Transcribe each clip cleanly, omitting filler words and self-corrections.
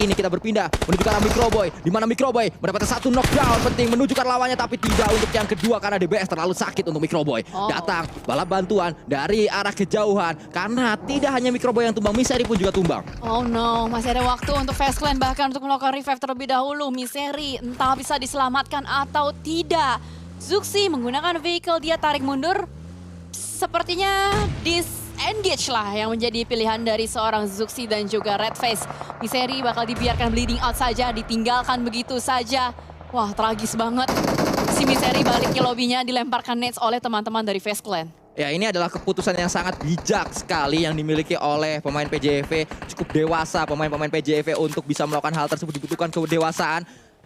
ini kita berpindah menuju ke arah Microboy. Di mana Microboy mendapatkan satu knockdown penting menuju ke arah lawannya, tapi tidak untuk yang kedua karena DBS terlalu sakit untuk Microboy. Datang balap bantuan dari arah kejauhan karena tidak hanya Microboy yang tumbang, Misery pun juga tumbang. Oh no, masih ada waktu untuk Fast Clan bahkan untuk melakukan revive terlebih dahulu. Misery entah bisa diselamatkan atau tidak. Zuxi menggunakan vehicle, dia tarik mundur. Sepertinya disengage lah yang menjadi pilihan dari seorang Zuxi dan juga Redface. Misery bakal dibiarkan bleeding out saja, ditinggalkan begitu saja. Wah, tragis banget. Si Misery balik ke lobbynya, dilemparkan nades oleh teman-teman dari Fast Clan. Ya, ini adalah keputusan yang sangat bijak sekali yang dimiliki oleh pemain PJV. Cukup dewasa pemain-pemain PJV untuk bisa melakukan hal tersebut, dibutuhkan kedewasaan.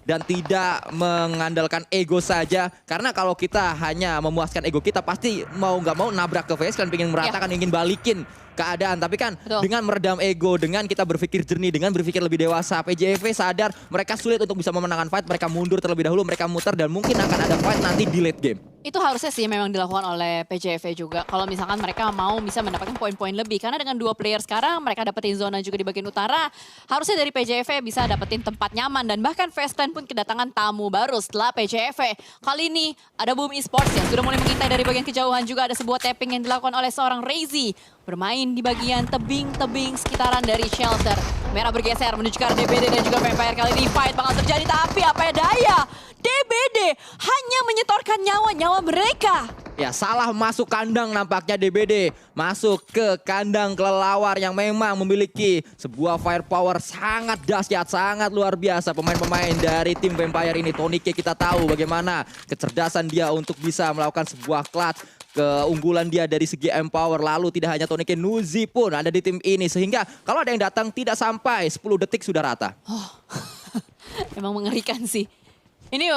Dan tidak mengandalkan ego saja. Karena kalau kita hanya memuaskan ego kita, pasti mau nggak mau nabrak ke Fast Clan, pengen meratakan, ingin balikin keadaan. Tapi kan dengan meredam ego, dengan kita berpikir jernih, dengan berpikir lebih dewasa, PJV sadar mereka sulit untuk bisa memenangkan fight. Mereka mundur terlebih dahulu, mereka muter, dan mungkin akan ada fight nanti di late game. Itu harusnya sih memang dilakukan oleh PJV juga. Kalau misalkan mereka mau bisa mendapatkan poin-poin lebih. Karena dengan 2 player sekarang, mereka dapetin zona juga di bagian utara. Harusnya dari PJV bisa dapetin tempat nyaman. Dan bahkan Fast Clan pun kedatangan tamu baru setelah PJV. Kali ini ada Boom Esports yang sudah mulai mengintai dari bagian kejauhan. Juga ada sebuah tapping yang dilakukan oleh seorang Razy. Bermain di bagian tebing-tebing sekitaran dari shelter. Merah bergeser menuju ke arah DBD dan juga Vampire. Kali ini fight bakal terjadi, tapi apa daya, DBD hanya menyetorkan nyawa-nyawa mereka. Ya, salah masuk kandang nampaknya DBD. Masuk ke kandang kelelawar yang memang memiliki sebuah firepower sangat dahsyat, sangat luar biasa. Pemain-pemain dari tim Vampire ini, Tonic kita tahu bagaimana kecerdasan dia untuk bisa melakukan sebuah clutch. Keunggulan dia dari segi empower, lalu tidak hanya Tonic, Nuzi pun ada di tim ini. Sehingga kalau ada yang datang tidak sampai 10 detik sudah rata. Oh, emang mengerikan sih. Ini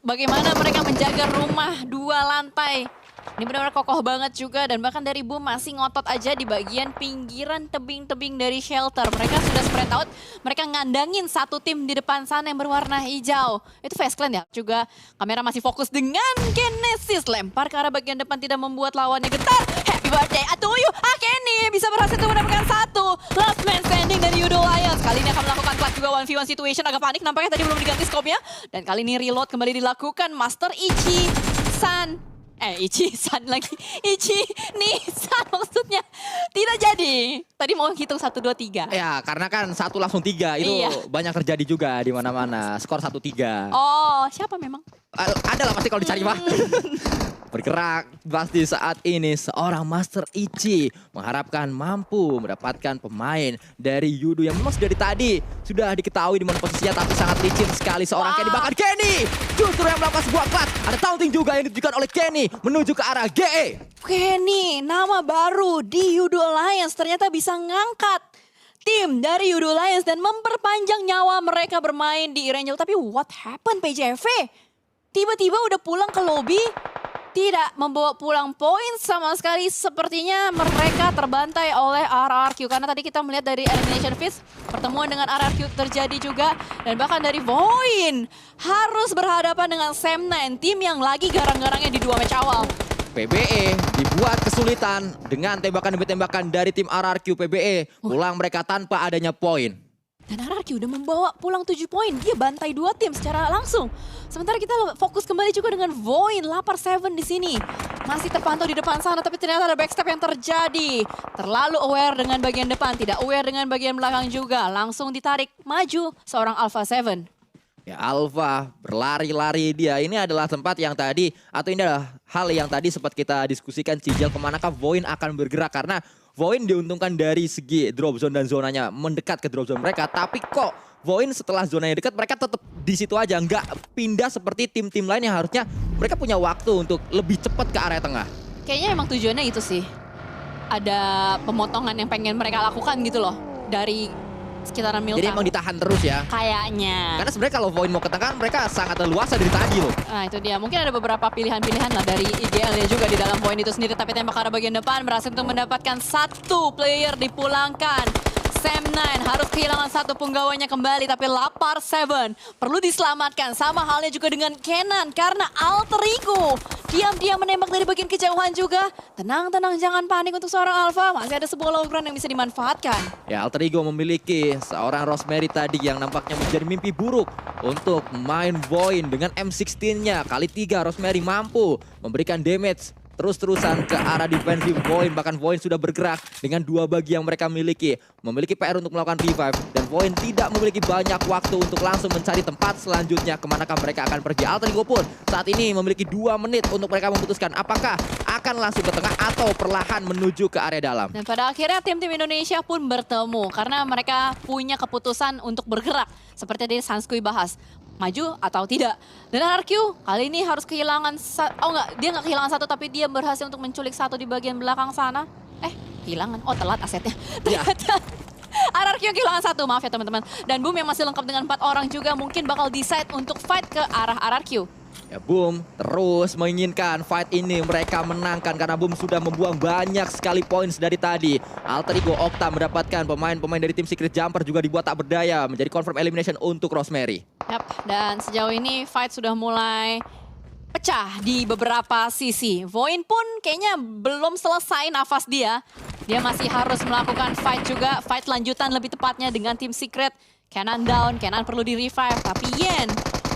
bagaimana mereka menjaga rumah 2 lantai. Ini benar-benar kokoh banget juga, dan bahkan dari Boom masih ngotot aja di bagian pinggiran tebing-tebing dari shelter. Mereka sudah spread out, mereka ngandangin satu tim di depan sana yang berwarna hijau. Itu Fast Clan ya. Juga kamera masih fokus dengan Genesis. Lempar ke arah bagian depan tidak membuat lawannya getar. Happy birthday to you, Kenny bisa berhasil untuk mendapatkan 1 last man standing dari Yudo Lions. Kali ini akan melakukan clutch juga 1v1 situation, agak panik nampaknya tadi belum diganti scope-nya. Dan kali ini reload kembali dilakukan. Master Ichi-san. Ichi-san lagi. Ichi-ni-san maksudnya. Tidak jadi. Tadi mau hitung 1, 2, 3. Ya, karena kan 1 langsung 3. Itu banyak terjadi juga di mana-mana. Skor 1-3. Oh, siapa memang? Ada lah pasti kalau dicari mah. Bergerak pasti saat ini seorang Master Ichi mengharapkan mampu mendapatkan pemain dari Yudo yang memang sudah dari tadi sudah diketahui di mana posisinya, tapi sangat licin sekali seorang Kenny. Bahkan Kenny justru yang melakukan sebuah clutch. Ada taunting juga yang ditujukan oleh Kenny menuju ke arah GE. Kenny, nama baru di Yudo Alliance ternyata bisa ngangkat tim dari Yudo Alliance dan memperpanjang nyawa mereka bermain di Erangel. Tapi what happened PJV? Tiba-tiba udah pulang ke lobby, tidak membawa pulang poin sama sekali. Sepertinya mereka terbantai oleh RRQ. Karena tadi kita melihat dari Elimination Feast, pertemuan dengan RRQ terjadi juga. Dan bahkan dari Voin harus berhadapan dengan Sam9, tim yang lagi garang-garangnya di 2 match awal. PBE dibuat kesulitan dengan tembakan demi tembakan dari tim RRQ. PBE pulang mereka tanpa adanya poin. Dan RRQ udah membawa pulang 7 poin. Dia bantai 2 tim secara langsung. Sementara kita fokus kembali juga dengan Voin. Lapar 7 di sini. Masih terpantau di depan sana, tapi ternyata ada backstep yang terjadi. Terlalu aware dengan bagian depan, tidak aware dengan bagian belakang juga. Langsung ditarik maju seorang Alpha 7. Ya, Alpha berlari-lari dia. Ini adalah tempat yang tadi, atau ini adalah hal yang tadi sempat kita diskusikan, Cijal, kemanakah Voin akan bergerak. Karena Voin diuntungkan dari segi drop zone dan zonanya mendekat ke drop zone mereka. Tapi kok Voin setelah zonanya dekat, mereka tetap di situ aja. Nggak pindah seperti tim-tim lain yang harusnya mereka punya waktu untuk lebih cepat ke area tengah. Kayaknya emang tujuannya itu sih. Ada pemotongan yang pengen mereka lakukan gitu loh. Dari sekitaran Milka. Jadi emang ditahan terus ya. Kayaknya. Karena sebenarnya kalau Voin mau ke tengah, mereka sangat leluasa dari tadi loh. Nah itu dia, mungkin ada beberapa pilihan-pilihan lah dari IGL-nya juga di dalam Voin itu sendiri. Tapi tembak ke arah bagian depan berhasil untuk mendapatkan 1 player dipulangkan. Sam9 harus kehilangan satu punggawanya kembali, tapi Lapar 7 perlu diselamatkan. Sama halnya juga dengan Kenan, karena Alter Ego diam-diam menembak dari bagian kejauhan juga. Tenang-tenang, jangan panik untuk seorang Alpha, masih ada sebuah low ground yang bisa dimanfaatkan. Ya, Alter Ego memiliki seorang Rosemary tadi yang nampaknya menjadi mimpi buruk untuk main Void dengan M16-nya. Kali 3 Rosemary mampu memberikan damage terus-terusan ke arah defensive Void. Bahkan Void sudah bergerak dengan 2 bagi yang mereka miliki. Memiliki PR untuk melakukan revive. Dan Void tidak memiliki banyak waktu untuk langsung mencari tempat selanjutnya kemanakah mereka akan pergi. Alter Ego pun saat ini memiliki 2 menit untuk mereka memutuskan apakah akan langsung ke tengah atau perlahan menuju ke area dalam. Dan pada akhirnya tim-tim Indonesia pun bertemu karena mereka punya keputusan untuk bergerak. Seperti tadi Sanskui bahas, maju atau tidak. Dan RRQ kali ini harus kehilangan, dia nggak kehilangan satu, tapi dia berhasil untuk menculik satu di bagian belakang sana. Kehilangan, telat asetnya. Ternyata RRQ yang kehilangan satu, maaf ya teman-teman. Dan Boom yang masih lengkap dengan 4 orang juga mungkin bakal decide untuk fight ke arah RRQ. Ya, Boom terus menginginkan fight ini mereka menangkan karena Boom sudah membuang banyak sekali points dari tadi. Alter Ego Okta mendapatkan pemain-pemain dari tim Secret Jumper juga dibuat tak berdaya, menjadi confirm elimination untuk Rosemary. Yap, dan sejauh ini fight sudah mulai pecah di beberapa sisi. Voin pun kayaknya belum selesai nafas dia. Dia masih harus melakukan fight juga, fight lanjutan lebih tepatnya dengan tim Secret. Kenan down, Kenan perlu di-revive, tapi Yen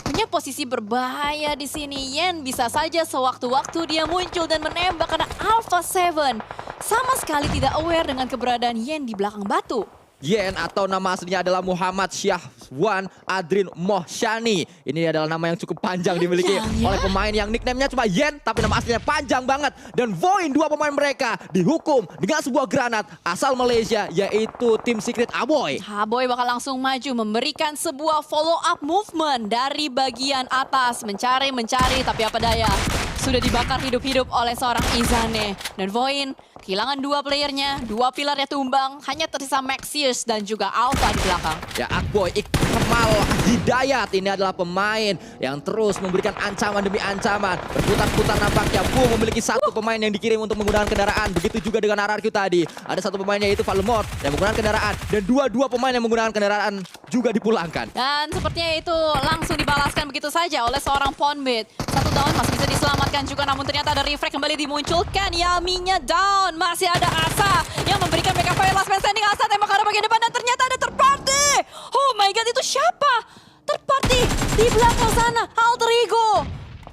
punya posisi berbahaya di sini. Yen bisa saja sewaktu-waktu dia muncul dan menembak karena Alpha 7 sama sekali tidak aware dengan keberadaan Yen di belakang batu. Yen atau nama aslinya adalah Muhammad Syahwan Adrin Mohshani. Ini adalah nama yang cukup panjang dimiliki oleh pemain yang nickname-nya cuma Yen, tapi nama aslinya panjang banget. Dan Void 2 pemain mereka dihukum dengan sebuah granat asal Malaysia, yaitu tim Secret Aboy. Aboy bakal langsung maju memberikan sebuah follow up movement dari bagian atas. Mencari, tapi apa daya. Sudah dibakar hidup-hidup oleh seorang Izane. Dan Void kehilangan 2 playernya, 2 pilarnya tumbang, hanya tersisa Maxius dan juga Alpha di belakang. Ya, Akboy Ikmal Hidayat ini adalah pemain yang terus memberikan ancaman demi ancaman. Berputar-putar nampaknya. Boom memiliki satu pemain yang dikirim untuk menggunakan kendaraan. Begitu juga dengan RRQ tadi. Ada satu pemainnya yaitu Valemort yang menggunakan kendaraan. Dan dua pemain yang menggunakan kendaraan juga dipulangkan. Dan sepertinya itu langsung dibalaskan begitu saja oleh seorang Ponbit. Satu down masih bisa diselamatkan juga, namun ternyata ada refrag kembali dimunculkan. Yaminya down. Masih ada Asa yang memberikan backup fire, last man standing. Asa tembak ke arah bagian depan dan ternyata ada third party. Oh my god, itu siapa? Third party di belakang sana, Alter Ego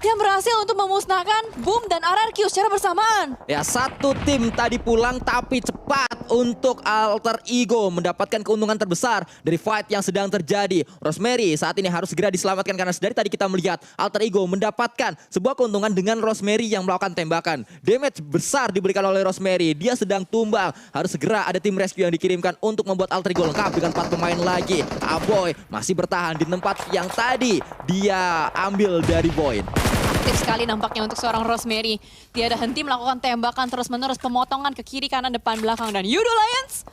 yang berhasil untuk memusnahkan Boom dan RRQ secara bersamaan. Ya, satu tim tadi pulang tapi cepat untuk Alter Ego mendapatkan keuntungan terbesar dari fight yang sedang terjadi. Rosemary saat ini harus segera diselamatkan karena dari tadi kita melihat Alter Ego mendapatkan sebuah keuntungan dengan Rosemary yang melakukan tembakan. Damage besar diberikan oleh Rosemary. Dia sedang tumbang. Harus segera ada tim rescue yang dikirimkan untuk membuat Alter Ego lengkap dengan 4 pemain lagi. Aboy masih bertahan di tempat yang tadi dia ambil dari Void. Aktif sekali nampaknya untuk seorang Rosemary. Tiada henti melakukan tembakan terus-menerus, pemotongan ke kiri, kanan, depan, belakang. Dan Yudo Lions,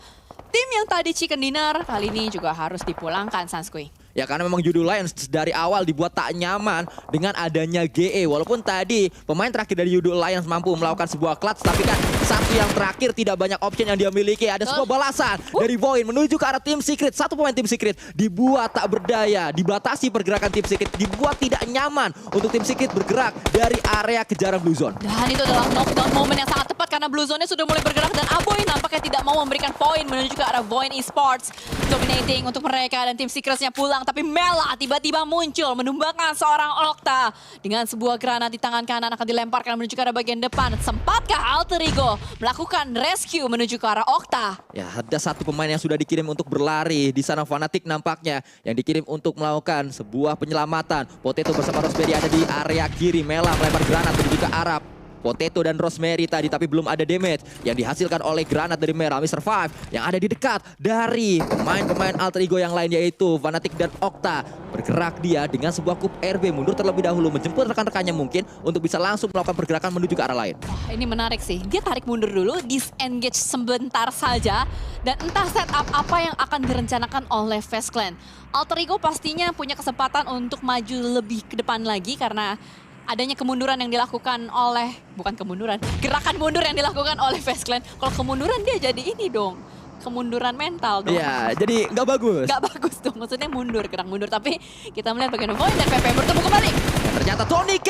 tim yang tadi chicken dinner, kali ini juga harus dipulangkan, Sanskui. Ya, karena memang Judo Lions dari awal dibuat tak nyaman dengan adanya GE. Walaupun tadi pemain terakhir dari Judo Lions mampu melakukan sebuah clutch, tapi kan satu yang terakhir tidak banyak option yang dia miliki. Ada sebuah balasan dari Void menuju ke arah tim Secret. Satu pemain tim Secret dibuat tak berdaya, dibatasi pergerakan tim Secret, dibuat tidak nyaman untuk tim Secret bergerak dari area kejaran Blue Zone. Dan itu adalah knockdown moment yang sangat tepat karena Blue Zone-nya sudah mulai bergerak dan Aboy nampaknya tidak mau memberikan poin menuju ke arah Void Esports. Dominating untuk mereka dan tim Secrets-nya pulang. Tapi Mela tiba-tiba muncul menumbangkan seorang Okta. Dengan sebuah granat di tangan kanan akan dilemparkan menuju ke arah bagian depan. Sempatkah Alter Ego melakukan rescue menuju ke arah Okta? Ya, ada satu pemain yang sudah dikirim untuk berlari. Di sana Fnatic nampaknya yang dikirim untuk melakukan sebuah penyelamatan. Potato bersama Rosemary ada di area kiri. Mela melempar granat menuju ke arah Potato dan Rosemary tadi, tapi belum ada damage yang dihasilkan oleh granat dari Mela. Mr. Five yang ada di dekat dari pemain-pemain Alter Ego yang lain yaitu Fnatic dan Okta. Bergerak dia dengan sebuah kup RB mundur terlebih dahulu, menjemput rekan-rekannya mungkin untuk bisa langsung melakukan pergerakan menuju ke arah lain. Wah, ini menarik sih. Dia tarik mundur dulu, disengage sebentar saja, dan entah setup apa yang akan direncanakan oleh Face Clan. Alter Ego pastinya punya kesempatan untuk maju lebih ke depan lagi karena adanya kemunduran yang dilakukan oleh, bukan kemunduran, gerakan mundur yang dilakukan oleh Face Clan. Kalau kemunduran dia jadi ini dong, kemunduran mental dong. Iya, jadi nggak bagus. Gak bagus tuh, maksudnya mundur, gerak mundur. Tapi kita melihat bagaimana Void dan PP bertemu kembali. Dan ternyata Tony K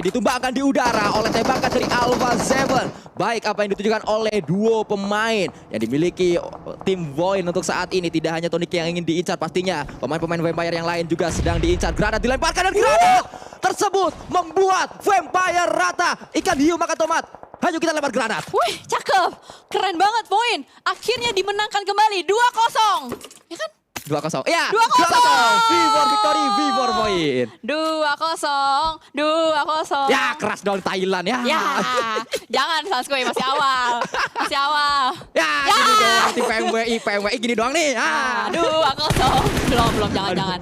ditumbangkan di udara oleh tembakan dari Alpha Seven. Baik apa yang ditunjukkan oleh duo pemain yang dimiliki tim Void untuk saat ini. Tidak hanya Tony K yang ingin diincar pastinya. Pemain-pemain Vampire yang lain juga sedang diincar. Granat dilemparkan dan granat tersebut membuat Vampire rata. Ikan hiu makan tomat. Ayo kita lempar granat. Wih, cakep. Keren banget Void. Akhirnya dimenangkan kembali 2-0. Ya kan? 2-0. Ya, 2-0. V4 victory, V4 Void. 2-0. Ya, keras dong Thailand ya. Ya, jangan Sanskui, masih awal. Masih awal. Ya, gini doang tim PMWI gini doang nih. Aduh, 2-0. Belum, jangan.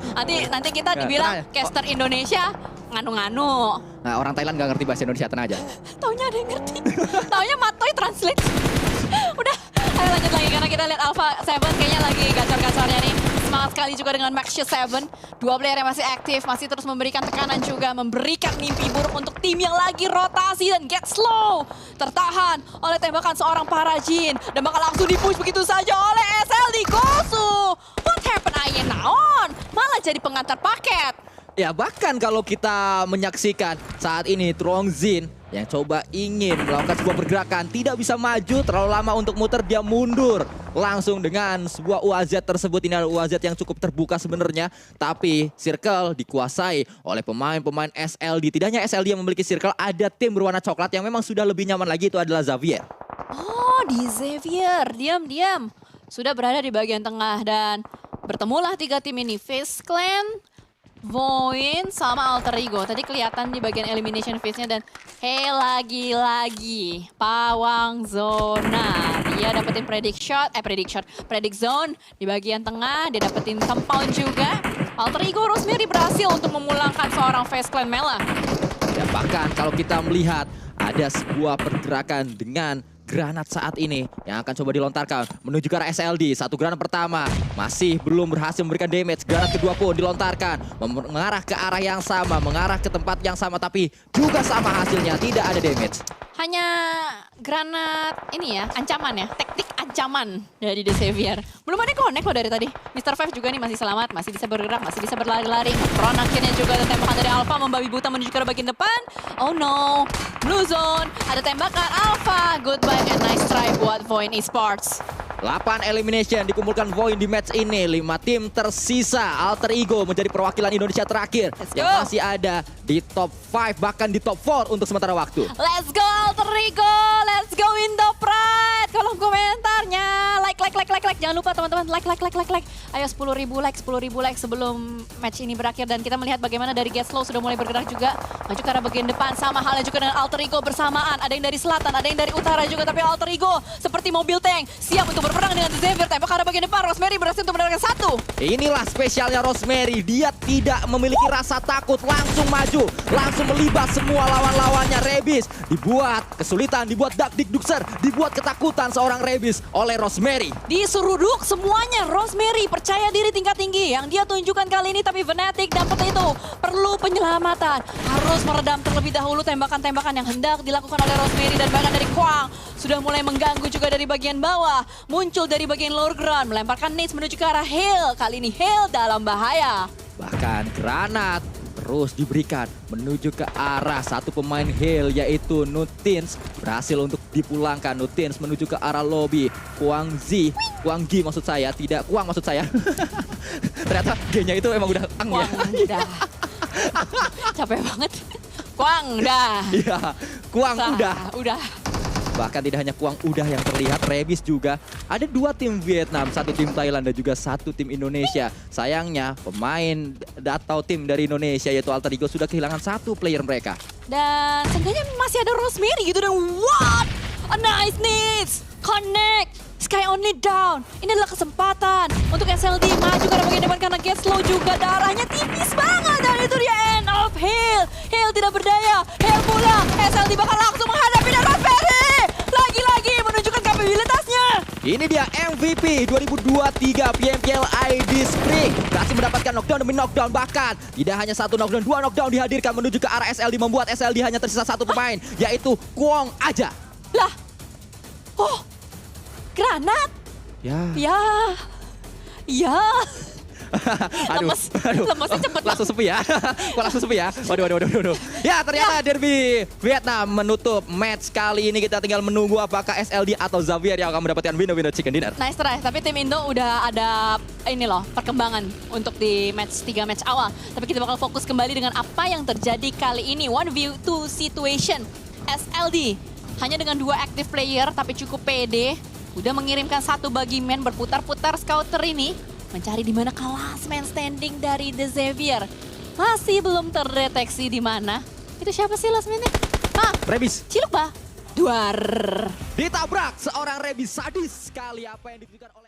Nanti kita dibilang tenang ya. caster Indonesia nganu-nganu. Nah, orang Thailand nggak ngerti bahasa Indonesia, tenang aja. Taunya ada yang ngerti. Taunya Matoy translate. Udah, ayo lanjut lagi karena kita lihat Alpha 7 kayaknya lagi gacor-gacornya nih. Semangat sekali juga dengan Maxia 7. Dua player yang masih aktif, masih terus memberikan tekanan juga, memberikan mimpi buruk untuk tim yang lagi rotasi dan get slow. Tertahan oleh tembakan seorang Parajin dan bakal langsung dipush begitu saja oleh SLD Gosu. What happened Ayen Naon? Malah jadi pengantar paket. Ya, bahkan kalau kita menyaksikan saat ini Trong Zin yang coba ingin melakukan sebuah pergerakan, tidak bisa maju, terlalu lama untuk muter, dia mundur langsung dengan sebuah UAZ tersebut. Ini adalah UAZ yang cukup terbuka sebenarnya, tapi circle dikuasai oleh pemain-pemain SLD. Tidak hanya SLD yang memiliki circle, ada tim berwarna coklat yang memang sudah lebih nyaman lagi, itu adalah Xavier. Oh, di Xavier. Diam. Sudah berada di bagian tengah dan bertemulah tiga tim ini. Face Clan, Void sama Alter Ego. Tadi kelihatan di bagian elimination phase-nya dan lagi-lagi Pawang Zona. Dia dapetin predict zone di bagian tengah. Dia dapetin compound juga. Alter Ego Rosemary berhasil untuk memulangkan seorang Face Clan Mela. Dan bahkan kalau kita melihat ada sebuah pergerakan dengan granat saat ini yang akan coba dilontarkan menuju ke arah SLD. Satu granat pertama masih belum berhasil memberikan damage. Granat kedua pun dilontarkan mengarah ke arah yang sama, mengarah ke tempat yang sama, tapi juga sama hasilnya, tidak ada damage. Hanya granat ini ya, ancaman ya, teknik ancaman dari The Xavier. Belum ada connect loh dari tadi. Mr. Five juga nih masih selamat, masih bisa bergerak, masih bisa berlari-lari. Ron akhirnya juga ada tembakan dari Alpha membabi buta menuju ke bagian depan. Oh no, blue zone, ada tembakan Alpha. Goodbye and nice try buat Void Esports. 8 elimination dikumpulkan Void di match ini. 5 tim tersisa. Alter Ego menjadi perwakilan Indonesia terakhir Let's yang go. masih ada di top 5, bahkan di top 4 untuk sementara waktu. Let's go Alter Ego, let's go Indo Pride. Kolom komentarnya, like. Jangan lupa teman-teman, like. Ayo 10.000 like sebelum match ini berakhir. Dan kita melihat bagaimana dari Get Slow sudah mulai bergerak juga. Maju ke arah bagian depan, sama halnya juga dengan Alter Ego bersamaan. Ada yang dari selatan, ada yang dari utara juga. Tapi Alter Ego seperti mobil tank, siap untuk berperang dengan Xavier. Tembak ke arah bagian depan, Rosemary berhasil untuk mendapatkan satu. Inilah spesialnya Rosemary, dia tidak memiliki rasa takut, langsung maju, langsung melibas semua lawan-lawannya. Rebis dibuat kesulitan, dibuat dakdikdukser, dibuat ketakutan seorang Rebis oleh Rosemary. Diseruduk semuanya, Rosemary percaya diri tingkat tinggi yang dia tunjukkan kali ini. Tapi Fnatic dapat itu, perlu penyelamatan, harus meredam terlebih dahulu tembakan-tembakan yang hendak dilakukan oleh Rosemary. Dan bahkan dari Kwang sudah mulai mengganggu juga dari bagian bawah, muncul dari bagian lower ground, melemparkan nades menuju ke arah Hale. Kali ini Hale dalam bahaya. Bahkan granat terus diberikan menuju ke arah satu pemain Hale, yaitu Nutins. Berhasil untuk dipulangkan. Nutins menuju ke arah lobby. Kwang Gi maksud saya, tidak Kwang maksud saya. Ternyata G-nya itu emang udah ang ya. Kwang udah. Capek banget. Kwang udah. Iya, Kwang udah. Bahkan tidak hanya Kwang udah yang terlihat, Rebis juga. Ada 2 tim Vietnam, 1 tim Thailand dan juga 1 tim Indonesia. Sayangnya pemain atau tim dari Indonesia yaitu Alter Ego sudah kehilangan 1 player mereka. Dan seenggaknya masih ada Rosemary gitu. Dan what? A nice nades. Connect. Sky only down. Ini adalah kesempatan untuk SLD maju karena bagian depan karena Get Slow juga darahnya tipis banget. Dan itu dia end of Hale. Hale tidak berdaya. Hale pulang. SLD bakal langsung menghadapi dan Rosemary lagi-lagi menunjukkan kapabilitasnya. Ini dia MVP 2023 PMPL ID Spring. Berhasil mendapatkan knockdown demi knockdown. Bahkan tidak hanya 1 knockdown, 2 knockdown dihadirkan menuju ke arah SLD. Membuat SLD hanya tersisa 1 pemain, yaitu Kwang aja. Lah. Oh. Granat. Ya. Ya. Aduh, Lemesnya cepet langsung sepi ya. Kok langsung sepi ya? Waduh. Ya ternyata derby Vietnam menutup match kali ini. Kita tinggal menunggu apakah SLD atau Xavier yang akan mendapatkan winner chicken dinner. Nice try, tapi tim Indo udah ada ini loh perkembangan untuk di 3 match awal. Tapi kita bakal fokus kembali dengan apa yang terjadi kali ini. 1v2 situation. SLD hanya dengan 2 active player tapi cukup pede. Udah mengirimkan 1 bagi man berputar-putar scouter ini. Mencari di mana last man standing dari The Xavier. Masih belum terdeteksi di mana. Itu siapa sih last man-nya? Rebis. Ciluk bah. Duar. Ditabrak seorang Rebis sadis sekali apa yang ditujukan oleh